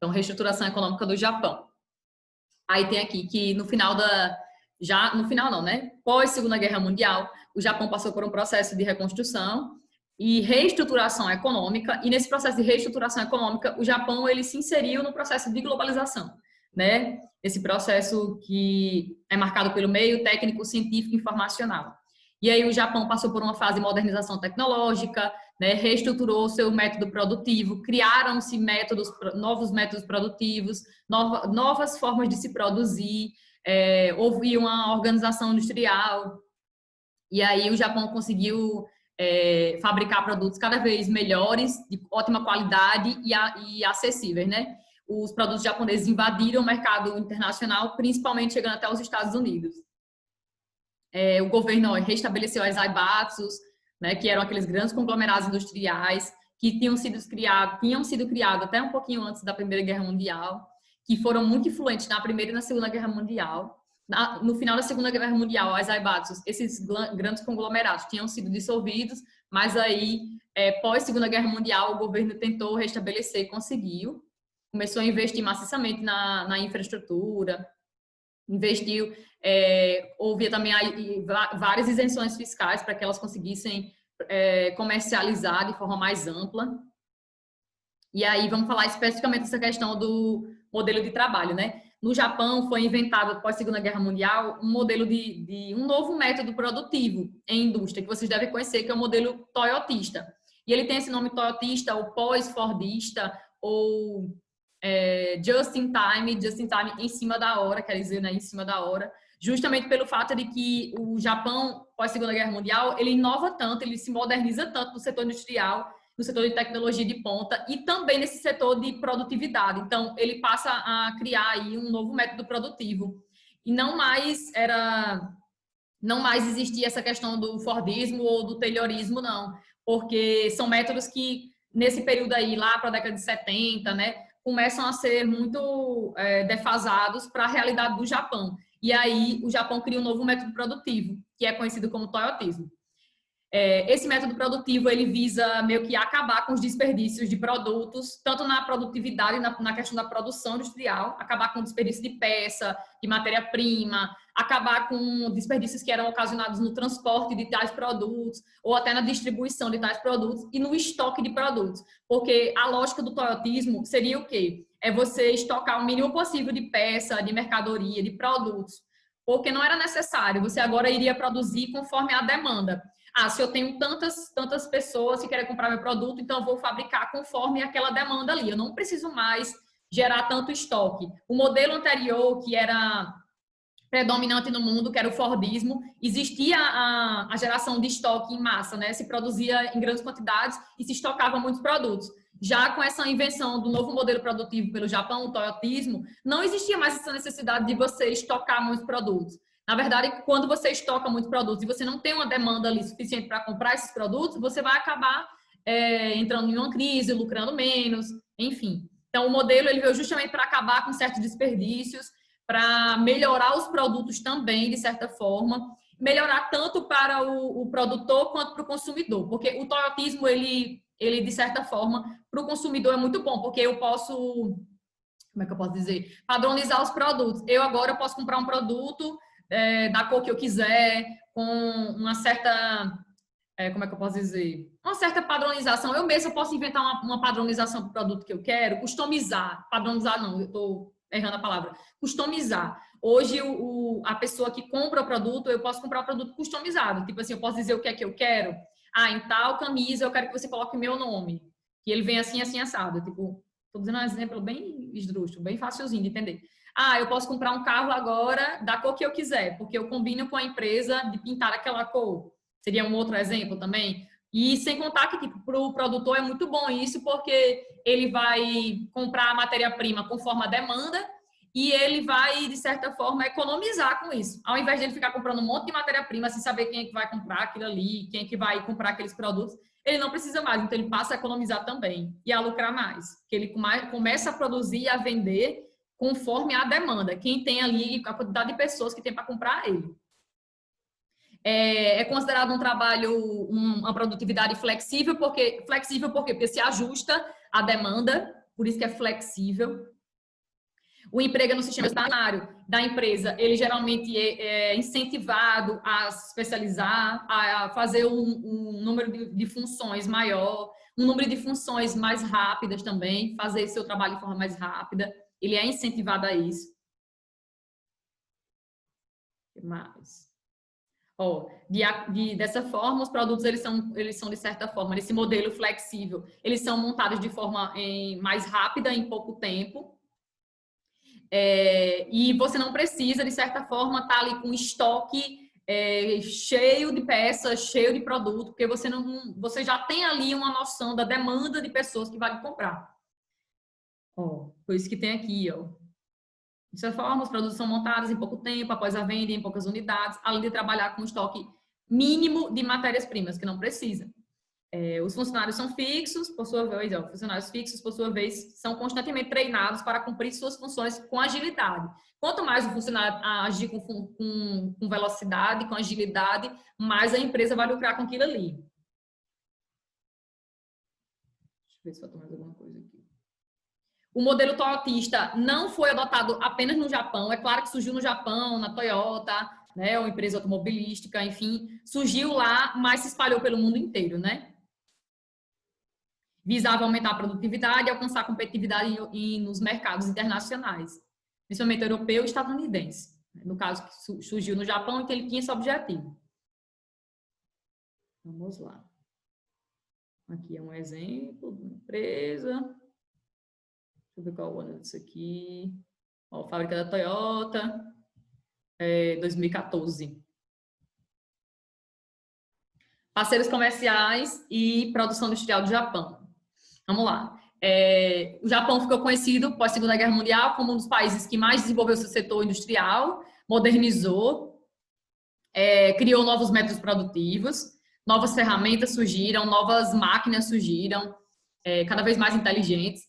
Então, reestruturação econômica do Japão. Aí tem aqui que no final no final não, né? Pós Segunda Guerra Mundial, o Japão passou por um processo de reconstrução e reestruturação econômica, e nesse processo de reestruturação econômica, o Japão ele se inseriu no processo de globalização, né? Esse processo que é marcado pelo meio técnico, científico e informacional. E aí o Japão passou por uma fase de modernização tecnológica, né? Reestruturou seu método produtivo, criaram-se novos métodos produtivos, novas formas de se produzir, houve uma organização industrial, e aí o Japão conseguiu fabricar produtos cada vez melhores, de ótima qualidade e acessíveis, né? Os produtos japoneses invadiram o mercado internacional, principalmente chegando até os Estados Unidos. O governo restabeleceu as zaibatsus, né, que eram aqueles grandes conglomerados industriais que tinham sido criados até um pouquinho antes da Primeira Guerra Mundial, que foram muito influentes na Primeira e na Segunda Guerra Mundial. No final da Segunda Guerra Mundial, as zaibatsus, esses grandes conglomerados tinham sido dissolvidos, mas aí, pós Segunda Guerra Mundial, o governo tentou restabelecer e conseguiu. Começou a investir maciçamente na infraestrutura, investiu, houve também várias isenções fiscais para que elas conseguissem comercializar de forma mais ampla. E aí vamos falar especificamente dessa questão do modelo de trabalho, né? No Japão foi inventado, após a Segunda Guerra Mundial, um modelo de um novo método produtivo em indústria, que vocês devem conhecer, que é o modelo toyotista. E ele tem esse nome toyotista, ou pós-fordista, ou just in time em cima da hora, quer dizer, né, em cima da hora, justamente pelo fato de que o Japão, pós Segunda Guerra Mundial, ele inova tanto, ele se moderniza tanto no setor industrial, no setor de tecnologia de ponta e também nesse setor de produtividade. Então, ele passa a criar aí um novo método produtivo. E não mais existia essa questão do Fordismo ou do Taylorismo, não, porque são métodos que, nesse período aí, lá para a década de 70, né, começam a ser muito defasados para a realidade do Japão. E aí, o Japão cria um novo método produtivo, que é conhecido como toyotismo. Esse método produtivo, ele visa meio que acabar com os desperdícios de produtos, tanto na produtividade, na questão da produção industrial, acabar com o desperdício de peça, de matéria-prima, acabar com desperdícios que eram ocasionados no transporte de tais produtos, ou até na distribuição de tais produtos e no estoque de produtos. Porque a lógica do toyotismo seria o quê? É você estocar o mínimo possível de peça, de mercadoria, de produtos, porque não era necessário, você agora iria produzir conforme a demanda. Se eu tenho tantas pessoas que querem comprar meu produto, então eu vou fabricar conforme aquela demanda ali. Eu não preciso mais gerar tanto estoque. O modelo anterior, que era predominante no mundo, que era o Fordismo, existia a geração de estoque em massa, né? Se produzia em grandes quantidades e se estocava muitos produtos. Já com essa invenção do novo modelo produtivo pelo Japão, o toyotismo, não existia mais essa necessidade de você estocar muitos produtos. Na verdade, quando você estoca muitos produtos e você não tem uma demanda ali suficiente para comprar esses produtos, você vai acabar entrando em uma crise, lucrando menos, enfim. Então, o modelo ele veio justamente para acabar com certos desperdícios, para melhorar os produtos também, de certa forma, melhorar tanto para o produtor quanto para o consumidor, porque o toyotismo, ele de certa forma, para o consumidor é muito bom, porque eu posso, como é que eu posso dizer, padronizar os produtos. Eu agora posso comprar um produto da cor que eu quiser, com uma certa, como é que eu posso dizer, uma certa padronização. Eu mesma posso inventar uma padronização para o produto que eu quero, customizar, padronizar não, eu estou errando a palavra, customizar. Hoje, a pessoa que compra o produto, eu posso comprar o produto customizado. Tipo assim, eu posso dizer o que é que eu quero. Em tal camisa eu quero que você coloque o meu nome. Que ele vem assim, assim, assado. Tipo, tô dizendo um exemplo bem esdrúxulo, bem facilzinho de entender. Eu posso comprar um carro agora da cor que eu quiser, porque eu combino com a empresa de pintar aquela cor. Seria um outro exemplo também. E sem contar que, tipo, para o produtor é muito bom isso, porque ele vai comprar a matéria-prima conforme a demanda e ele vai, de certa forma, economizar com isso. Ao invés de ele ficar comprando um monte de matéria-prima sem saber quem é que vai comprar aquilo ali, quem é que vai comprar aqueles produtos, ele não precisa mais. Então, ele passa a economizar também e a lucrar mais. Que ele começa a produzir e a vender conforme a demanda. Quem tem ali a quantidade de pessoas que tem para comprar ele. É considerado um trabalho, uma produtividade flexível, porque se ajusta à demanda, por isso que é flexível. O emprego no sistema estacionário da empresa, ele geralmente é incentivado a se especializar, a fazer um número de funções maior, um número de funções mais rápidas também, fazer seu trabalho de forma mais rápida. Ele é incentivado a isso. O que mais? Dessa forma, os produtos eles são de certa forma, nesse modelo flexível, eles são montados de forma mais rápida, em pouco tempo. E você não precisa, de certa forma, estar ali com estoque cheio de peças, cheio de produto, porque você já tem ali uma noção da demanda de pessoas que vai comprar. Por isso que tem aqui, de certa forma, os produtos são montados em pouco tempo, após a venda, em poucas unidades, além de trabalhar com estoque mínimo de matérias-primas, que não precisa. Os funcionários são fixos, por sua vez, funcionários fixos, por sua vez, são constantemente treinados para cumprir suas funções com agilidade. Quanto mais o funcionário agir com velocidade, com agilidade, mais a empresa vai lucrar com aquilo ali. Deixa eu ver se falta mais alguma coisa aqui. O modelo toyotista não foi adotado apenas no Japão. É claro que surgiu no Japão, na Toyota, né, uma empresa automobilística, enfim, surgiu lá, mas se espalhou pelo mundo inteiro, né? Visava aumentar a produtividade e alcançar a competitividade nos mercados internacionais, principalmente europeu e estadunidense. No caso, que surgiu no Japão, então ele tinha esse objetivo. Vamos lá. Aqui é um exemplo de uma empresa. Deixa eu ver qual é o ano disso aqui. Fábrica da Toyota, 2014. Parceiros comerciais e produção industrial do Japão. Vamos lá. O Japão ficou conhecido pós Segunda Guerra Mundial como um dos países que mais desenvolveu seu setor industrial, modernizou, criou novos métodos produtivos, novas ferramentas surgiram, novas máquinas surgiram, cada vez mais inteligentes.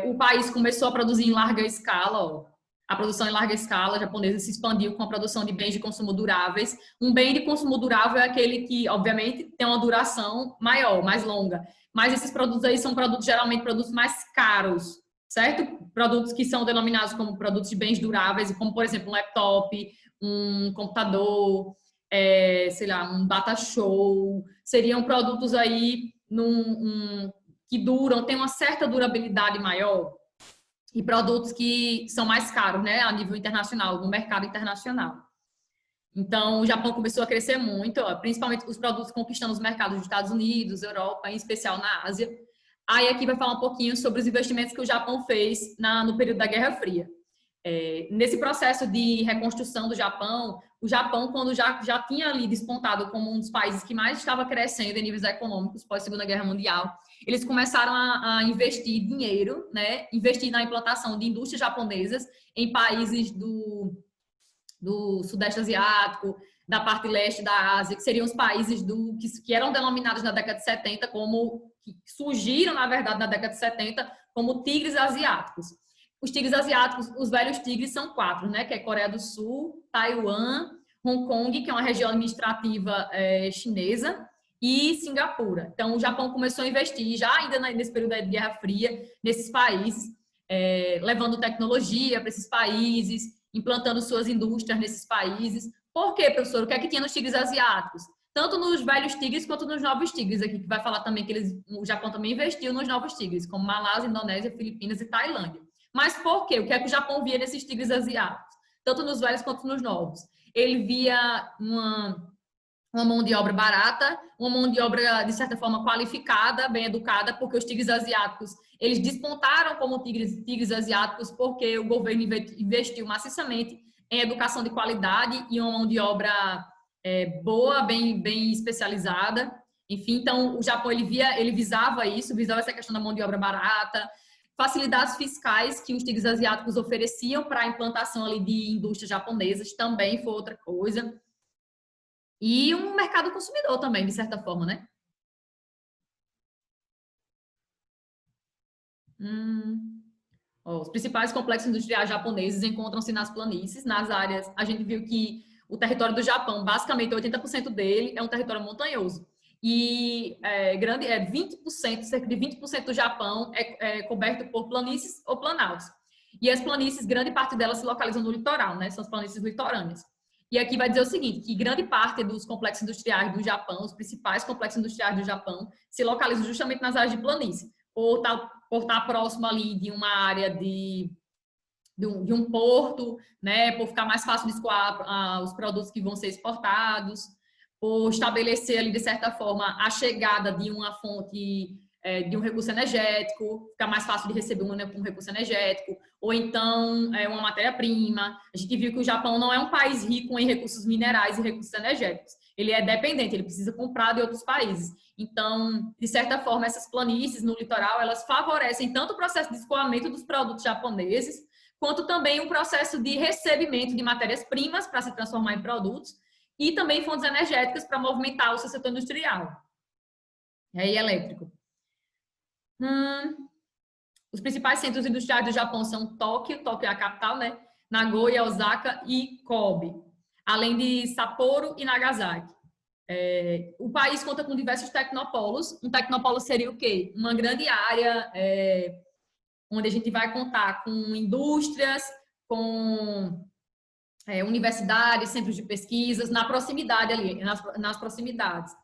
O país começou a produzir em larga escala, a produção em larga escala japonesa se expandiu com a produção de bens de consumo duráveis. Um bem de consumo durável é aquele que, obviamente, tem uma duração maior, mais longa. Mas esses produtos aí são geralmente produtos mais caros, certo? Produtos que são denominados como produtos de bens duráveis, como, por exemplo, um laptop, um computador, sei lá, um data show. Seriam produtos aí que duram, tem uma certa durabilidade maior. E produtos que são mais caros, né, a nível internacional, no mercado internacional. Então, o Japão começou a crescer muito, principalmente os produtos conquistando os mercados dos Estados Unidos, Europa, em especial na Ásia. Aí aqui vai falar um pouquinho sobre os investimentos que o Japão fez no período da Guerra Fria. Nesse processo de reconstrução do Japão, o Japão, quando já tinha ali despontado como um dos países que mais estava crescendo em níveis econômicos pós-Segunda Guerra Mundial, eles começaram a investir dinheiro, né? Investir na implantação de indústrias japonesas em países do Sudeste Asiático, da parte leste da Ásia, que seriam os países que eram denominados na década de 70 que surgiram, na verdade, na década de 70 como tigres asiáticos. Os tigres asiáticos, os velhos tigres são 4, né? Que é Coreia do Sul, Taiwan, Hong Kong, que é uma região administrativa chinesa, e Singapura. Então, o Japão começou a investir, já ainda nesse período da Guerra Fria, nesses países, levando tecnologia para esses países, implantando suas indústrias nesses países. Por quê, professor? O que é que tinha nos tigres asiáticos? Tanto nos velhos tigres quanto nos novos tigres, aqui que vai falar também que o Japão também investiu nos novos tigres, como Malásia, Indonésia, Filipinas e Tailândia. Mas por quê? O que é que o Japão via nesses tigres asiáticos? Tanto nos velhos quanto nos novos. Ele via uma mão de obra barata, uma mão de obra, de certa forma, qualificada, bem educada, porque os tigres asiáticos, eles despontaram como tigres asiáticos porque o governo investiu maciçamente em educação de qualidade e uma mão de obra boa, bem especializada. Enfim, então, o Japão, ele visava essa questão da mão de obra barata, facilidades fiscais que os tigres asiáticos ofereciam para a implantação ali de indústrias japonesas também foi outra coisa. E um mercado consumidor também, de certa forma, né? Os principais complexos industriais japoneses encontram-se nas planícies, nas áreas. A gente viu que o território do Japão, basicamente 80% dele é um território montanhoso. e 20%, cerca de 20% do Japão é coberto por planícies ou planaltos. E as planícies, grande parte delas se localizam no litoral, né? São as planícies litorâneas. E aqui vai dizer o seguinte, que grande parte dos complexos industriais do Japão, os principais complexos industriais do Japão, se localizam justamente nas áreas de planície, por estar próximo ali de uma área de um porto, né, por ficar mais fácil de escoar os produtos que vão ser exportados, por estabelecer ali, de certa forma, a chegada de uma fonte, de um recurso energético, ficar mais fácil de receber um recurso energético, ou então uma matéria-prima. A gente viu que o Japão não é um país rico em recursos minerais e recursos energéticos. Ele é dependente, ele precisa comprar de outros países. Então, de certa forma, essas planícies no litoral, elas favorecem tanto o processo de escoamento dos produtos japoneses, quanto também um processo de recebimento de matérias-primas para se transformar em produtos e também fontes energéticas para movimentar o seu setor industrial e elétrico. Os principais centros industriais do Japão são Tóquio é a capital, né? Nagoya, Osaka e Kobe, além de Sapporo e Nagasaki. O país conta com diversos tecnopolos. Um tecnopolo seria o quê? Uma grande área onde a gente vai contar com indústrias, com universidades, centros de pesquisas, na proximidade ali, nas proximidades,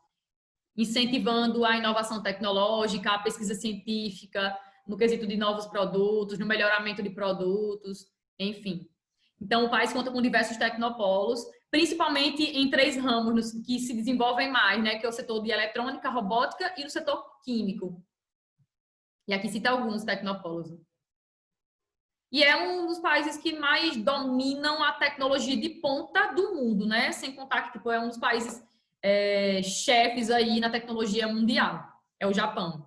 incentivando a inovação tecnológica, a pesquisa científica, no quesito de novos produtos, no melhoramento de produtos, enfim. Então, o país conta com diversos tecnopolos, principalmente em 3 ramos que se desenvolvem mais, né, que é o setor de eletrônica, robótica e o setor químico. E aqui cita alguns tecnopolos. E é um dos países que mais dominam a tecnologia de ponta do mundo, né? Sem contar que tipo, é um dos países chefes aí na tecnologia mundial. É o Japão.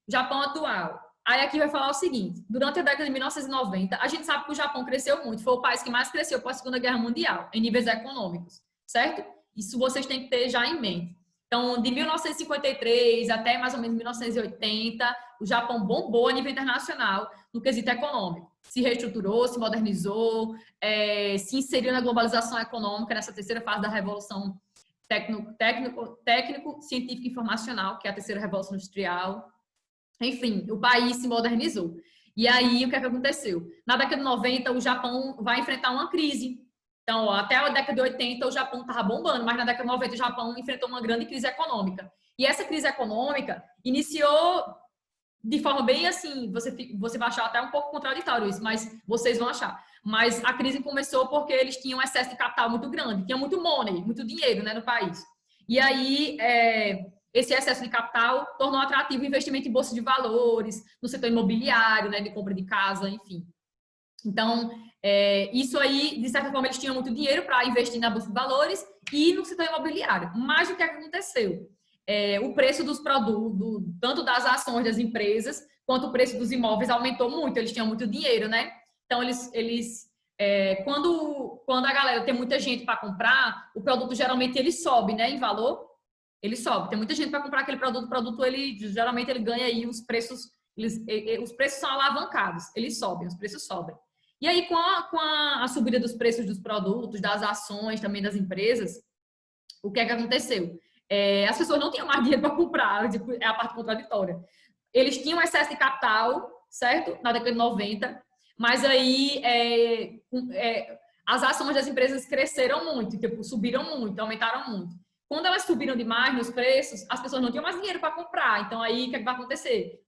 Japão atual. Aí aqui vai falar o seguinte, durante a década de 1990, a gente sabe que o Japão cresceu muito, foi o país que mais cresceu após a Segunda Guerra Mundial, em níveis econômicos, certo? Isso vocês têm que ter já em mente. Então, de 1953 até mais ou menos 1980, o Japão bombou a nível internacional no quesito econômico. Se reestruturou, se modernizou, se inseriu na globalização econômica, nessa terceira fase da revolução técnico, científico e informacional, que é a terceira revolução industrial. Enfim, o país se modernizou. E aí, o que é que aconteceu? Na década de 90, o Japão vai enfrentar uma crise. Então, ó, até a década de 80, o Japão estava bombando, mas na década de 90, o Japão enfrentou uma grande crise econômica. E essa crise econômica iniciou de forma bem assim, você vai achar até um pouco contraditório isso, mas vocês vão achar. Mas a crise começou porque eles tinham um excesso de capital muito grande, tinha muito money, muito dinheiro, né, no país. E aí, esse excesso de capital tornou atrativo o investimento em bolsa de valores, no setor imobiliário, né, de compra de casa, enfim. Então, isso aí, de certa forma, eles tinham muito dinheiro para investir na bolsa de valores e no setor imobiliário. Mas o que aconteceu? O preço dos produtos, tanto das ações das empresas, quanto o preço dos imóveis aumentou muito, eles tinham muito dinheiro, né? Então, quando a galera tem muita gente para comprar, o produto geralmente ele sobe, né, em valor, ele sobe. Tem muita gente para comprar aquele produto, o produto geralmente ele ganha aí os preços, os preços são alavancados, eles sobem, os preços sobem. E aí, com a subida dos preços dos produtos, das ações também das empresas, o que é que aconteceu? As pessoas não tinham mais dinheiro para comprar, é a parte contraditória. Eles tinham excesso de capital, certo? Na década de 90, mas aí as ações das empresas cresceram muito, tipo, subiram muito, aumentaram muito. Quando elas subiram demais nos preços, as pessoas não tinham mais dinheiro para comprar. Então, aí, o que é que vai acontecer?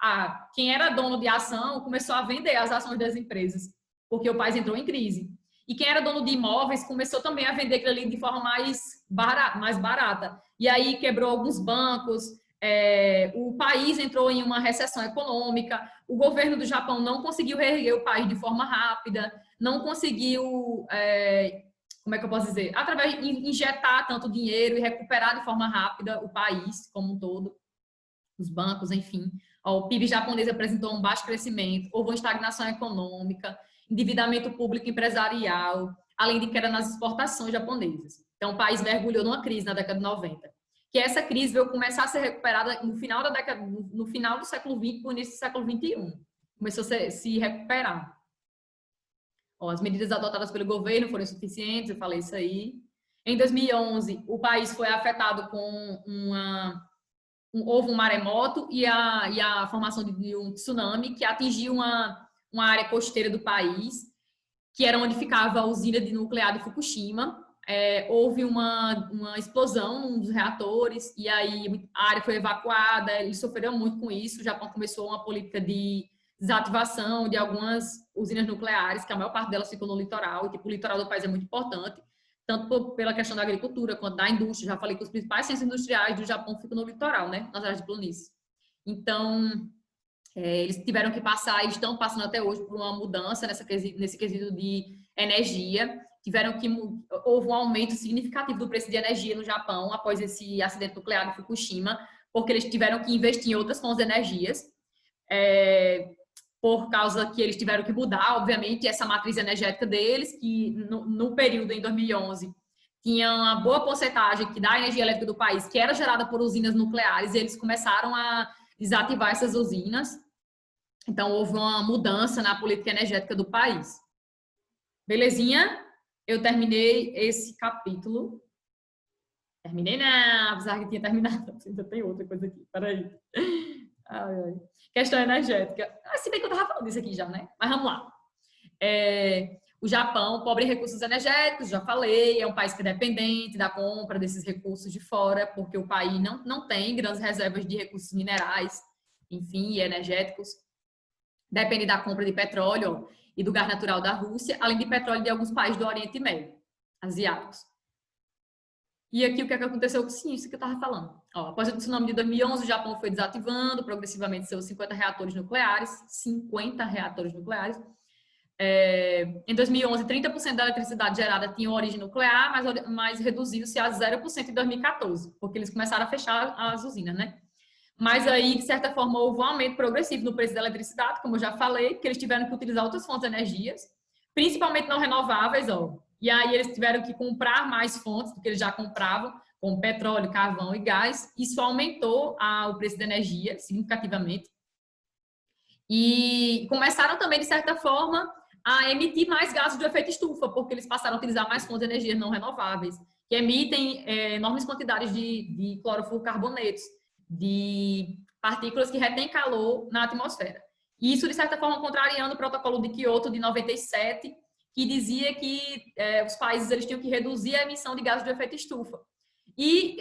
Quem era dono de ação começou a vender as ações das empresas, porque o país entrou em crise. E quem era dono de imóveis começou também a vender aquilo ali de forma mais barata. E aí quebrou alguns bancos, o país entrou em uma recessão econômica, o governo do Japão não conseguiu reerguer o país de forma rápida, não conseguiu, como é que eu posso dizer? Através de injetar tanto dinheiro e recuperar de forma rápida o país como um todo, os bancos, enfim. O PIB japonês apresentou um baixo crescimento, houve uma estagnação econômica, endividamento público empresarial, além de queda nas exportações japonesas. Então, o país mergulhou numa crise na década de 90. Que essa crise veio começar a ser recuperada no final do século XX, no início do século XXI. Começou a se recuperar. As medidas adotadas pelo governo foram insuficientes, eu falei isso aí. Em 2011, o país foi afetado com houve um maremoto e a formação de um tsunami que atingiu uma área costeira do país, que era onde ficava a usina de nuclear de Fukushima. Houve uma explosão num dos reatores e aí a área foi evacuada, eles sofreram muito com isso. O Japão começou uma política de desativação de algumas usinas nucleares, que a maior parte delas ficou no litoral, e tipo, o litoral do país é muito importante, tanto pela questão da agricultura quanto da indústria. Já falei que os principais centros industriais do Japão ficam no litoral, né, nas áreas de planície. Então, eles tiveram que passar, e estão passando até hoje, por uma mudança nesse quesito de energia. Houve um aumento significativo do preço de energia no Japão após esse acidente nuclear de Fukushima, porque eles tiveram que investir em outras fontes de energias, por causa que eles tiveram que mudar, obviamente, essa matriz energética deles, que no período, em 2011, tinha uma boa porcentagem da energia elétrica do país que era gerada por usinas nucleares, e eles começaram a desativar essas usinas. Então, houve uma mudança na política energética do país. Belezinha? Eu terminei esse capítulo. Terminei, não, apesar que tinha terminado. Ainda tem outra coisa aqui, peraí. Questão energética. Se bem que eu estava falando disso aqui já, né? Mas vamos lá. O Japão, pobre em recursos energéticos, já falei, é um país que é dependente da compra desses recursos de fora, porque o país não tem grandes reservas de recursos minerais, enfim, e energéticos. Depende da compra de petróleo e do gás natural da Rússia, além de petróleo de alguns países do Oriente Médio, asiáticos. E aqui o que aconteceu com isso que eu estava falando. Após o tsunami de 2011, o Japão foi desativando progressivamente seus 50 reatores nucleares. 50 reatores nucleares. Em 2011, 30% da eletricidade gerada tinha origem nuclear, mas reduziu-se a 0% em 2014, porque eles começaram a fechar as usinas, né? Mas aí, de certa forma, houve um aumento progressivo no preço da eletricidade, como eu já falei, que eles tiveram que utilizar outras fontes de energias, principalmente não renováveis, e aí eles tiveram que comprar mais fontes do que eles já compravam, como petróleo, carvão e gás. Isso aumentou o preço da energia significativamente. E começaram também, de certa forma, a emitir mais gases de efeito estufa, porque eles passaram a utilizar mais fontes de energia não renováveis, que emitem enormes quantidades de clorofluorcarbonetos, de partículas que retêm calor na atmosfera. E isso, de certa forma, contrariando o protocolo de Kyoto de 97, que dizia que os países eles tinham que reduzir a emissão de gases de efeito estufa. E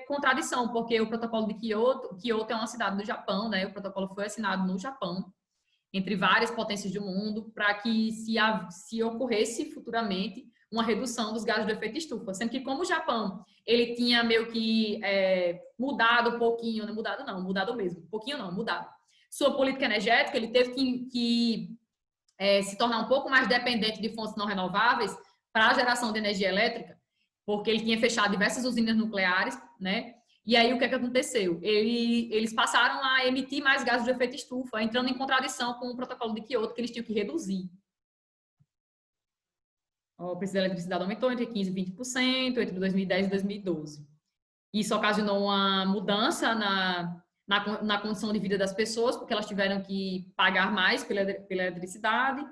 contradição, porque o protocolo de Kyoto é uma cidade do Japão, né? O protocolo foi assinado no Japão, entre várias potências do mundo, para que se ocorresse futuramente uma redução dos gases de efeito estufa. Sendo que, como o Japão ele tinha meio que mudado um pouquinho, não mudado mesmo, um pouquinho não, mudado. Sua política energética, ele teve que se tornar um pouco mais dependente de fontes não renováveis para a geração de energia elétrica, porque ele tinha fechado diversas usinas nucleares, né? E aí o que aconteceu? Eles passaram a emitir mais gases de efeito estufa, entrando em contradição com o protocolo de Kyoto, que eles tinham que reduzir. O preço da eletricidade aumentou entre 15% e 20% entre 2010 e 2012. Isso ocasionou uma mudança na condição de vida das pessoas, porque elas tiveram que pagar mais pela eletricidade.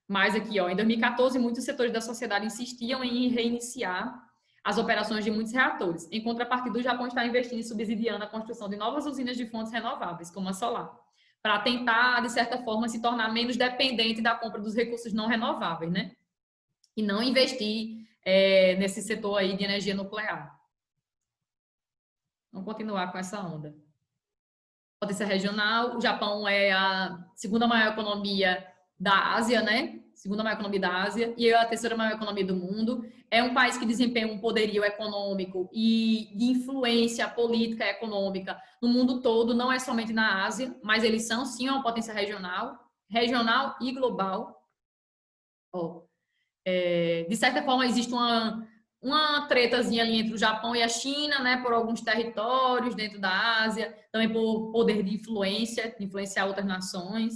Mas aqui, em 2014, muitos setores da sociedade insistiam em reiniciar as operações de muitos reatores. Em contrapartida, o Japão está investindo e subsidiando a construção de novas usinas de fontes renováveis, como a solar, para tentar, de certa forma, se tornar menos dependente da compra dos recursos não renováveis, né? E não investir nesse setor aí de energia nuclear. Vamos continuar com essa onda. Potência regional, o Japão é a segunda maior economia da Ásia, né? Segunda maior economia da Ásia e é a terceira maior economia do mundo. É um país que desempenha um poderio econômico e de influência política e econômica no mundo todo, não é somente na Ásia, mas eles são sim uma potência regional e global. De certa forma, existe uma tretazinha ali entre o Japão e a China, né, por alguns territórios dentro da Ásia, também por poder de influenciar outras nações.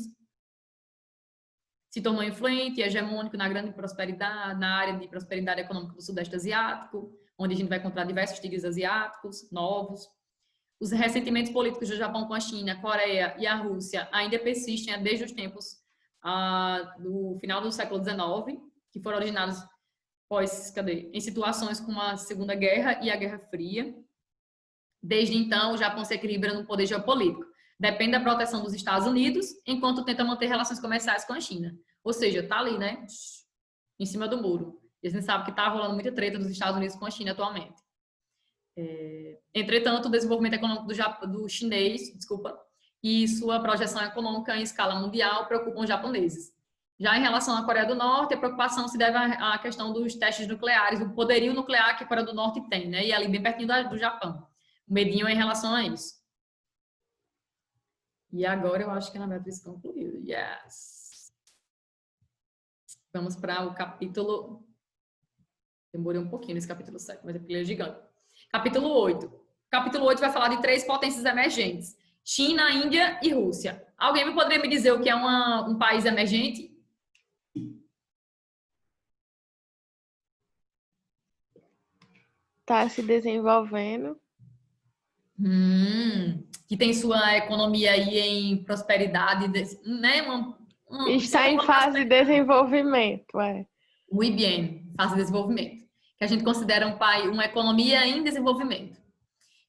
Se tornou influente e hegemônico na área de prosperidade econômica do Sudeste Asiático, onde a gente vai encontrar diversos tigres asiáticos novos. Os ressentimentos políticos do Japão com a China, a Coreia e a Rússia ainda persistem desde os tempos do final do século XIX, que foram originados em situações como a Segunda Guerra e a Guerra Fria. Desde então, o Japão se equilibra no poder geopolítico. Depende da proteção dos Estados Unidos, enquanto tenta manter relações comerciais com a China. Ou seja, tá ali, né? Em cima do muro. E a gente sabe que tá rolando muita treta dos Estados Unidos com a China atualmente. Entretanto, o desenvolvimento econômico do chinês, e sua projeção econômica em escala mundial preocupam os japoneses. Já em relação à Coreia do Norte, a preocupação se deve à questão dos testes nucleares, do poderio nuclear que a Coreia do Norte tem, né? E ali bem pertinho do Japão. O medinho é em relação a isso. E agora eu acho que a Beatriz concluiu. Yes! Vamos para o capítulo... Demorei um pouquinho nesse capítulo 7, mas é porque ele é gigante. Capítulo 8. Capítulo 8 vai falar de 3 potências emergentes. China, Índia e Rússia. Alguém poderia me dizer o que é um país emergente? Está se desenvolvendo. Que tem sua economia aí em prosperidade, né? Está em fase de desenvolvimento, Muito bem, fase de desenvolvimento. Que a gente considera uma economia em desenvolvimento.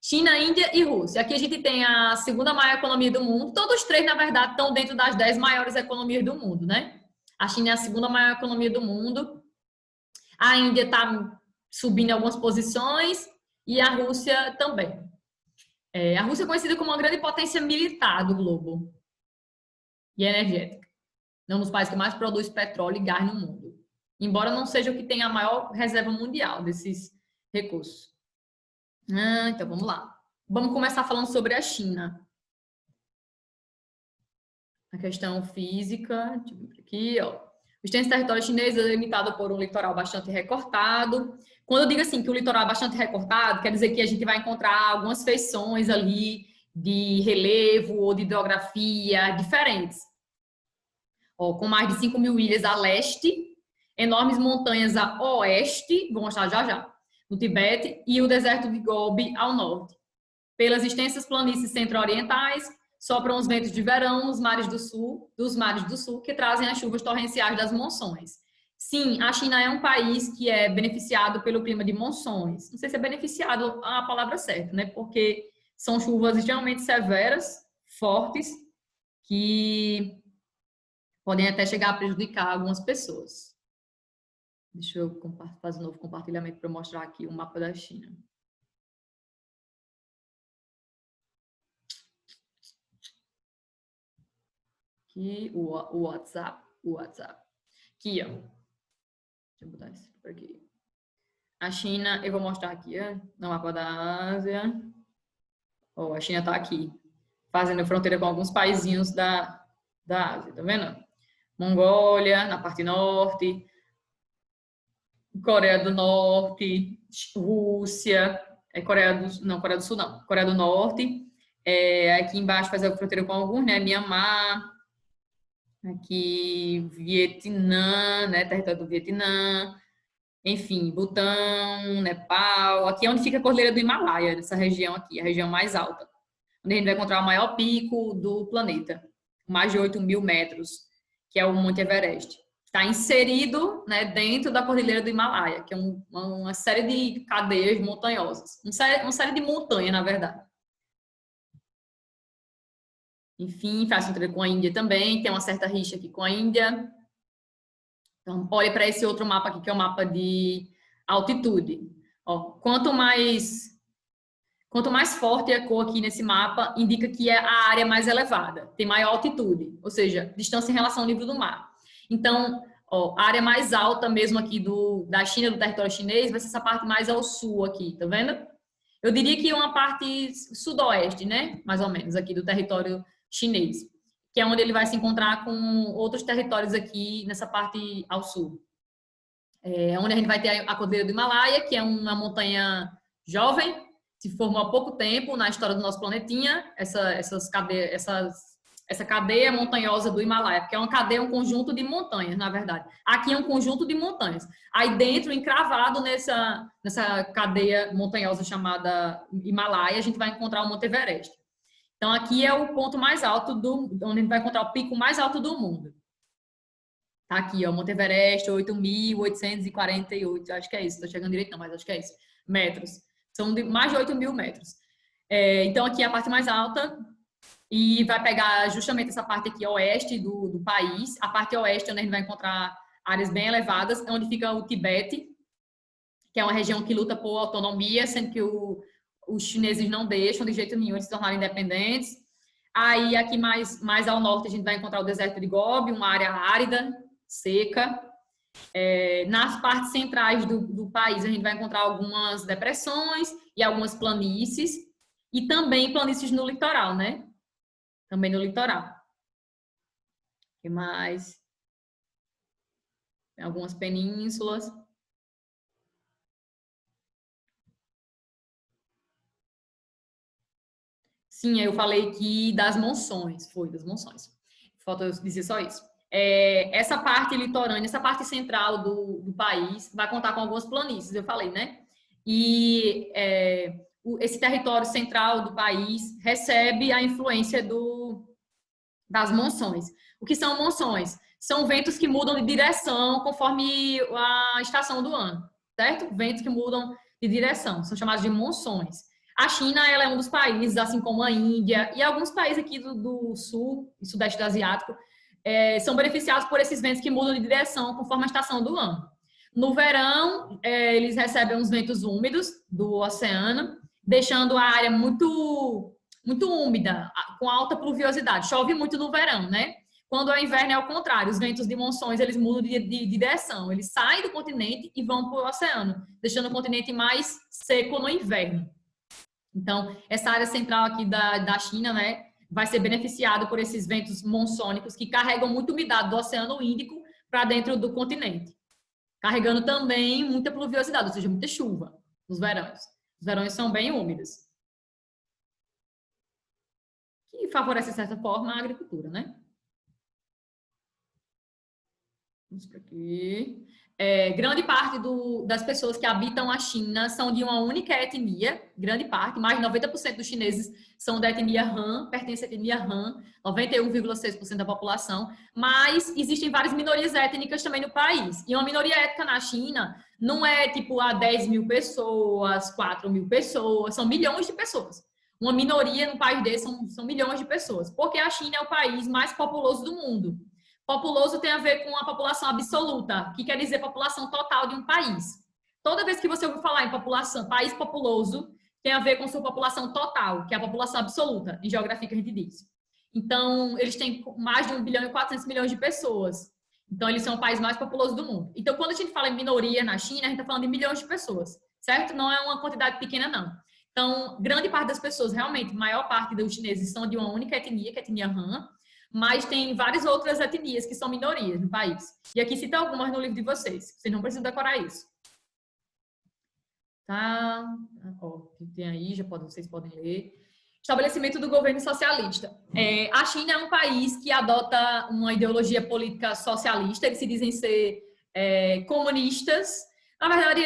China, Índia e Rússia. Aqui a gente tem a segunda maior economia do mundo. Todos os 3, na verdade, estão dentro das 10 maiores economias do mundo, né? A China é a segunda maior economia do mundo. A Índia está subindo algumas posições e a Rússia também. A Rússia é conhecida como uma grande potência militar do globo e energética. É um dos países que mais produz petróleo e gás no mundo. Embora não seja o que tem a maior reserva mundial desses recursos. Então, vamos lá. Vamos começar falando sobre a China. A questão física, deixa eu ver aqui, ó. O extenso território chinês é limitado por um litoral bastante recortado. Quando eu digo assim que o litoral é bastante recortado, quer dizer que a gente vai encontrar algumas feições ali de relevo ou de hidrografia diferentes. Ó, com mais de 5.000 ilhas a leste, enormes montanhas a oeste, vou mostrar já já, no Tibete, e o deserto de Gobi ao norte. Pelas extensas planícies centro-orientais, sopram os ventos de verão dos mares do sul, que trazem as chuvas torrenciais das monções. Sim, a China é um país que é beneficiado pelo clima de monções. Não sei se é beneficiado a palavra certa, né? Porque são chuvas extremamente severas, fortes, que podem até chegar a prejudicar algumas pessoas. Deixa eu fazer um novo compartilhamento para mostrar aqui o mapa da China. Aqui, o WhatsApp. Aqui, ó. Deixa eu botar isso por aqui. A China, eu vou mostrar aqui, ó, no mapa da Ásia. Ó, a China está aqui, fazendo fronteira com alguns paizinhos da Ásia, tá vendo? Mongólia, na parte norte, Coreia do Norte, Rússia, Coreia do Sul não, Coreia do Norte. Aqui embaixo faz a fronteira com alguns, né? Mianmar, aqui Vietnã, né? Território do Vietnã, enfim, Butão, Nepal. Aqui é onde fica a Cordilheira do Himalaia, nessa região aqui, a região mais alta, onde a gente vai encontrar o maior pico do planeta, mais de 8.000 metros, que é o Monte Everest. Está inserido, né, dentro da Cordilheira do Himalaia, que é uma série de cadeias montanhosas. Uma série de montanhas, na verdade. Enfim, faz fronteira com a Índia também, tem uma certa rixa aqui com a Índia. Então, olhe para esse outro mapa aqui, que é o mapa de altitude. Ó, quanto mais forte a cor aqui nesse mapa, indica que é a área mais elevada, tem maior altitude, ou seja, distância em relação ao nível do mar. Então, ó, a área mais alta mesmo aqui da China, do território chinês, vai ser essa parte mais ao sul aqui, tá vendo? Eu diria que uma parte sudoeste, né? Mais ou menos, aqui do território chinês, que é onde ele vai se encontrar com outros territórios aqui nessa parte ao sul. Onde a gente vai ter a Cordilheira do Himalaia, que é uma montanha jovem, se formou há pouco tempo na história do nosso planetinha, essa cadeia montanhosa do Himalaia, porque é uma cadeia, um conjunto de montanhas, na verdade. Aqui é um conjunto de montanhas. Aí dentro, encravado nessa cadeia montanhosa chamada Himalaia, a gente vai encontrar o Monte Everest. Então aqui é o ponto mais alto onde a gente vai encontrar o pico mais alto do mundo. Tá aqui, ó, Monte Everest, 8.848, acho que é isso, tô chegando direito não, mas acho que é isso, metros. São mais de 8.000 metros. Então, aqui é a parte mais alta e vai pegar justamente essa parte aqui, oeste do país. A parte oeste, onde a gente vai encontrar áreas bem elevadas, é onde fica o Tibete, que é uma região que luta por autonomia, sendo que os chineses não deixam de jeito nenhum de se tornarem independentes. Aí, aqui mais ao norte, a gente vai encontrar o deserto de Gobi, uma área árida, seca. Nas partes centrais do país, a gente vai encontrar algumas depressões e algumas planícies, e também planícies no litoral, né? Também no litoral. O que mais? Tem algumas penínsulas. Sim, eu falei que das monções, foi das monções. Falta eu dizer só isso. Essa parte litorânea, essa parte central do país, vai contar com algumas planícies, eu falei, né? E esse território central do país recebe a influência das monções. O que são monções? São ventos que mudam de direção conforme a estação do ano, certo? Ventos que mudam de direção, são chamados de monções. A China, ela é um dos países, assim como a Índia e alguns países aqui do sul e sudeste asiático, são beneficiados por esses ventos que mudam de direção conforme a estação do ano. No verão, eles recebem uns ventos úmidos do oceano, deixando a área muito, muito úmida, com alta pluviosidade. Chove muito no verão, né? Quando é inverno é ao contrário, os ventos de monções eles mudam de direção, eles saem do continente e vão para o oceano, deixando o continente mais seco no inverno. Então, essa área central aqui da China, né, vai ser beneficiada por esses ventos monsônicos que carregam muita umidade do Oceano Índico para dentro do continente, carregando também muita pluviosidade, ou seja, muita chuva nos verões. Os verões são bem úmidos, que favorece, de certa forma, a agricultura, né? Vamos para aqui. Grande parte das pessoas que habitam a China são de uma única etnia, grande parte, mais de 90% dos chineses são da etnia Han, pertencem à etnia Han, 91,6% da população, mas existem várias minorias étnicas também no país. E uma minoria étnica na China não é tipo 10 mil pessoas, 4 mil pessoas, são milhões de pessoas. Uma minoria no país desse são milhões de pessoas, porque a China é o país mais populoso do mundo. Populoso tem a ver com a população absoluta, que quer dizer população total de um país. Toda vez que você ouvir falar em população, país populoso, tem a ver com sua população total, que é a população absoluta, em geografia que a gente diz. Então, eles têm mais de 1 bilhão e 400 milhões de pessoas. Então, eles são o país mais populoso do mundo. Então, quando a gente fala em minoria na China, a gente está falando de milhões de pessoas, certo? Não é uma quantidade pequena, não. Então, grande parte das pessoas, realmente, maior parte dos chineses são de uma única etnia, que é a etnia Han, mas tem várias outras etnias que são minorias no país. E aqui cita algumas no livro de vocês. Vocês não precisam decorar isso. Tá? Ó, tem aí, vocês podem ler. Estabelecimento do governo socialista. A China é um país que adota uma ideologia política socialista. Eles se dizem ser comunistas. Na verdade,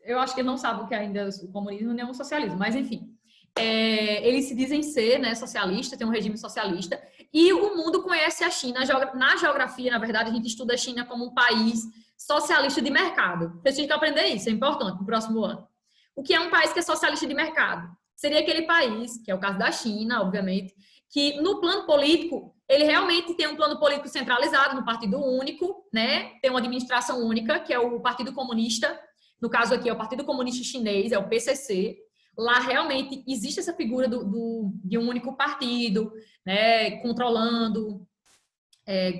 eu acho que eles não sabem o que ainda é o comunismo nem o socialismo, mas enfim. Eles se dizem ser, né, socialista, tem um regime socialista, e o mundo conhece a China. Na geografia, na verdade, a gente estuda a China como um país socialista de mercado. Vocês têm que aprender isso, é importante no próximo ano. O que é um país que é socialista de mercado? Seria aquele país, que é o caso da China, obviamente, que no plano político, ele realmente tem um plano político centralizado no Partido Único, né? Tem uma administração única, que é o Partido Comunista, no caso aqui é o Partido Comunista Chinês, é o PCC. Lá realmente existe essa figura de um único partido, né, controlando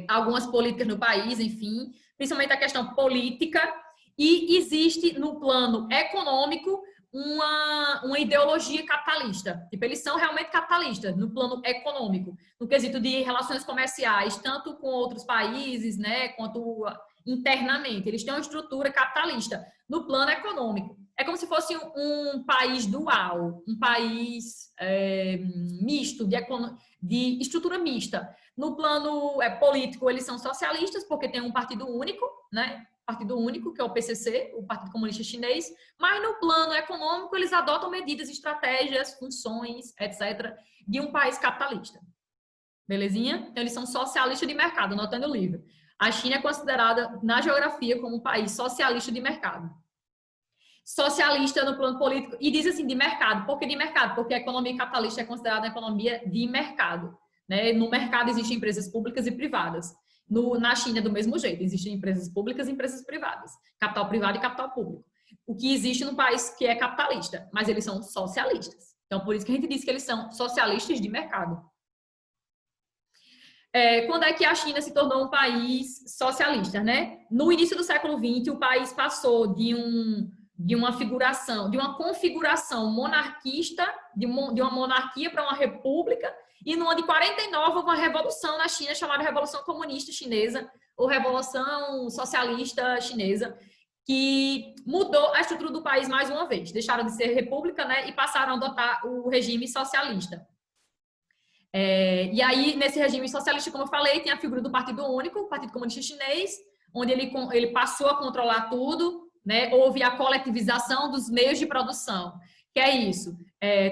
algumas políticas no país, enfim, principalmente a questão política, e existe no plano econômico uma ideologia capitalista. Tipo, eles são realmente capitalistas no plano econômico, no quesito de relações comerciais, tanto com outros países, né, quanto internamente. Eles têm uma estrutura capitalista no plano econômico. É como se fosse um país dual, um país misto, de estrutura mista. No plano político, eles são socialistas, porque tem um partido único, né? Partido único, que é o PCC, o Partido Comunista Chinês, mas no plano econômico, eles adotam medidas, estratégias, funções, etc., de um país capitalista. Belezinha? Então, eles são socialistas de mercado, anotando o livro. A China é considerada, na geografia, como um país socialista de mercado. Socialista no plano político, e diz assim, de mercado. Por que de mercado? Porque a economia capitalista é considerada uma economia de mercado. Né? No mercado existem empresas públicas e privadas. Na China é do mesmo jeito, existem empresas públicas e empresas privadas. Capital privado e capital público. O que existe no país que é capitalista, mas eles são socialistas. Então, por isso que a gente diz que eles são socialistas de mercado. Quando é que a China se tornou um país socialista, né? No início do século XX, o país passou de uma configuração monarquista, de uma monarquia para uma república, e no ano de 49 houve uma revolução na China chamada Revolução Comunista Chinesa, ou Revolução Socialista Chinesa, que mudou a estrutura do país mais uma vez. Deixaram de ser república, né, e passaram a adotar o regime socialista. E aí, nesse regime socialista, como eu falei, tem a figura do Partido Único, o Partido Comunista Chinês, onde ele passou a controlar tudo, né? Houve a coletivização dos meios de produção, que é isso.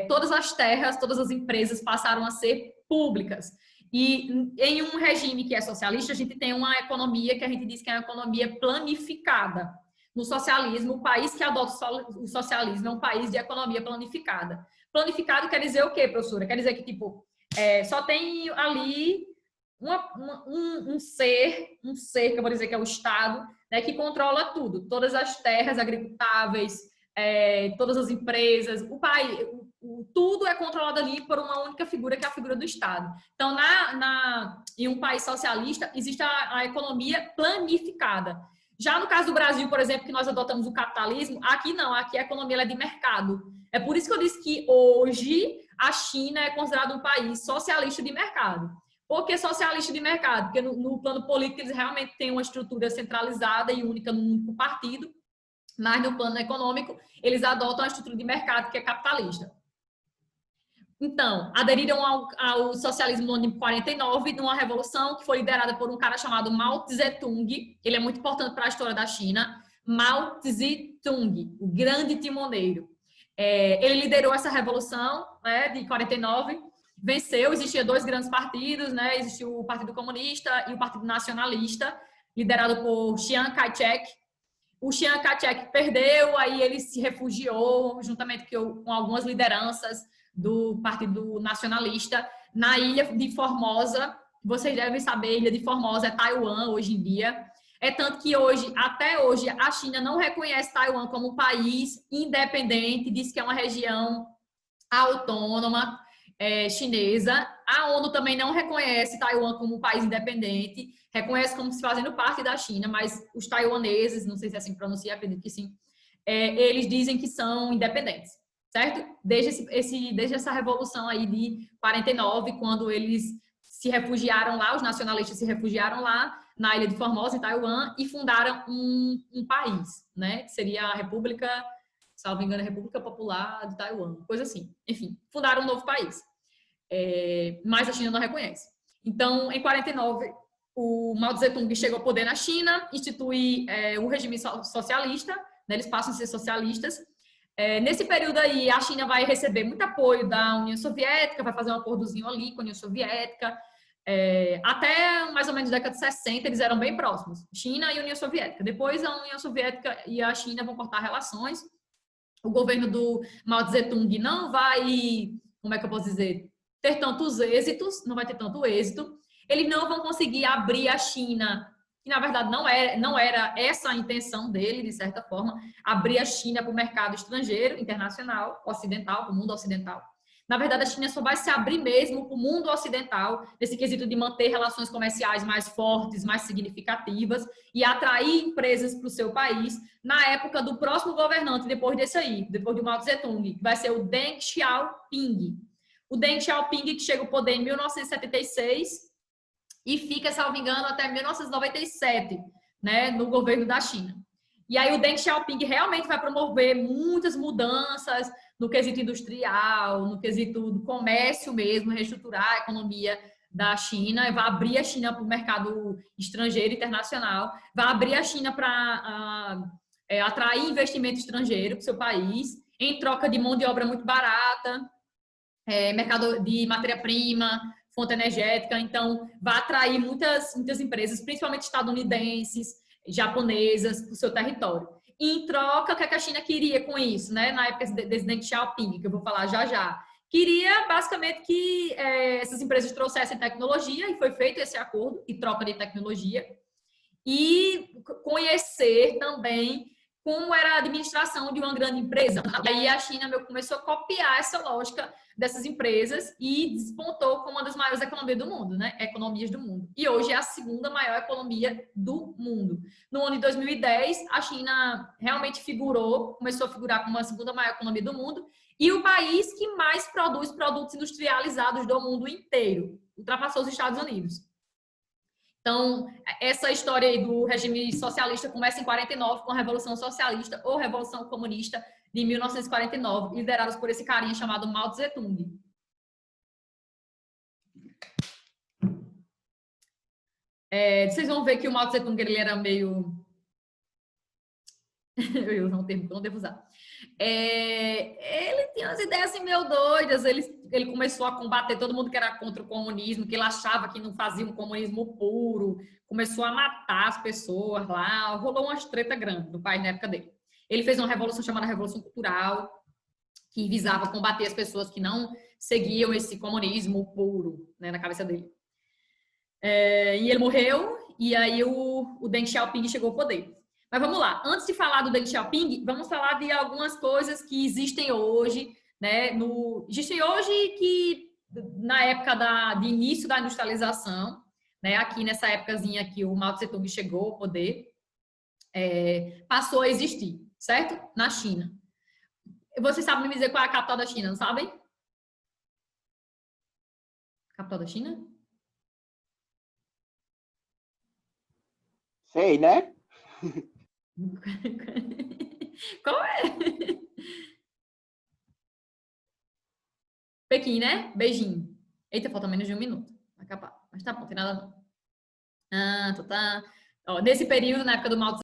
Todas as terras, todas as empresas passaram a ser públicas. E em um regime que é socialista, a gente tem uma economia que a gente diz que é uma economia planificada. No socialismo, o país que adota o socialismo é um país de economia planificada. Planificado quer dizer o quê, professora? Quer dizer que, tipo, só tem ali um ser, que eu vou dizer que é o Estado, né, que controla tudo, todas as terras agricultáveis, todas as empresas, o país, tudo é controlado ali por uma única figura, que é a figura do Estado. Então, em um país socialista, existe a economia planificada. Já no caso do Brasil, por exemplo, que nós adotamos o capitalismo, aqui não, aqui a economia é de mercado. É por isso que eu disse que hoje a China é considerada um país socialista de mercado. Por que socialista de mercado? Porque no plano político eles realmente têm uma estrutura centralizada e única num único partido, mas no plano econômico eles adotam a estrutura de mercado, que é capitalista. Então, aderiram ao socialismo no ano de 49, numa revolução que foi liderada por um cara chamado Mao Tse-tung. Ele é muito importante para a história da China. Mao Tse-tung, o grande timoneiro. Ele liderou essa revolução, né, de 49, venceu. Existiam dois grandes partidos, né? Existia o Partido Comunista e o Partido Nacionalista, liderado por Chiang Kai-shek. O Chiang Kai-shek perdeu, aí ele se refugiou, juntamente com algumas lideranças do Partido Nacionalista, na ilha de Formosa. Vocês devem saber, a ilha de Formosa é Taiwan hoje em dia. Tanto que até hoje, a China não reconhece Taiwan como um país independente, diz que é uma região autônoma chinesa. A ONU também não reconhece Taiwan como um país independente, reconhece como se fazendo parte da China, mas os taiwaneses, não sei se é assim que pronuncia, acredito que sim, eles dizem que são independentes, certo? Desde essa revolução aí de 49, quando eles se refugiaram lá, os nacionalistas se refugiaram lá, na ilha de Formosa, em Taiwan, e fundaram um país, né? Que seria a República, salvo engano, a República Popular de Taiwan, coisa assim. Enfim, fundaram um novo país. Mas a China não reconhece. Então, em 49, o Mao Tse-tung chegou ao poder na China, institui o regime socialista, né? Eles passam a ser socialistas. Nesse período aí, a China vai receber muito apoio da União Soviética, vai fazer um acordozinho ali com a União Soviética. Até mais ou menos a década de 60, eles eram bem próximos, China e União Soviética. Depois, a União Soviética e a China vão cortar relações. O governo do Mao Tse-tung não vai, como é que eu posso dizer, ter tantos êxitos, não vai ter tanto êxito. Eles não vão conseguir abrir a China, que na verdade não era essa a intenção dele, de certa forma, abrir a China para o mercado estrangeiro, internacional, ocidental, para o mundo ocidental. Na verdade, a China só vai se abrir mesmo para o mundo ocidental, nesse quesito de manter relações comerciais mais fortes, mais significativas e atrair empresas para o seu país na época do próximo governante, depois desse aí, depois do Mao Tse-tung, que vai ser o Deng Xiaoping. O Deng Xiaoping, que chega ao poder em 1976 e fica, salvo engano, até 1997, né, no governo da China. E aí o Deng Xiaoping realmente vai promover muitas mudanças no quesito industrial, no quesito do comércio mesmo, reestruturar a economia da China, vai abrir a China para o mercado estrangeiro internacional, vai abrir a China para atrair investimento estrangeiro para o seu país, em troca de mão de obra muito barata, mercado de matéria-prima, fonte energética, então vai atrair muitas empresas, principalmente estadunidenses, japonesas, para o seu território. E em troca, o que a China queria com isso, né? Na época desse Deng Xiaoping, que eu vou falar já já, queria basicamente que essas empresas trouxessem tecnologia, e foi feito esse acordo de troca de tecnologia, e conhecer também como era a administração de uma grande empresa. E aí a China começou a copiar essa lógica dessas empresas e despontou como uma das maiores economias do mundo, né? Economias do mundo. E hoje é a segunda maior economia do mundo. No ano de 2010, a China realmente começou a figurar como a segunda maior economia do mundo e o país que mais produz produtos industrializados do mundo inteiro. Ultrapassou os Estados Unidos. Então, essa história aí do regime socialista começa em 49 com a Revolução Socialista ou Revolução Comunista de 1949, liderados por esse carinha chamado Mao Tse-tung. Vocês vão ver que o Mao Tse-tung ele era meio... Eu ia usar um termo que eu não devo usar. Ele tinha umas ideias assim meio doidas, ele começou a combater todo mundo que era contra o comunismo, que ele achava que não fazia um comunismo puro, começou a matar as pessoas lá, rolou umas treta grande no país na época dele. Ele fez uma revolução chamada Revolução Cultural, que visava combater as pessoas que não seguiam esse comunismo puro, né, na cabeça dele. E ele morreu, e aí o Deng Xiaoping chegou ao poder. Mas vamos lá, antes de falar do Deng Xiaoping, vamos falar de algumas coisas que existem hoje, né? Existem hoje que na época de início da industrialização, né? Aqui nessa épocazinha que o Mao Tse-tung chegou ao poder, passou a existir, certo? Na China. Vocês sabem me dizer qual é a capital da China, não sabem? Capital da China? Sei, né? Qual é? Pequim, né? Beijinho. Eita, falta menos de 1 minuto. Vai acabar. Mas tá bom, tem nada não. Tá. Ó, nesse período, na época do Mao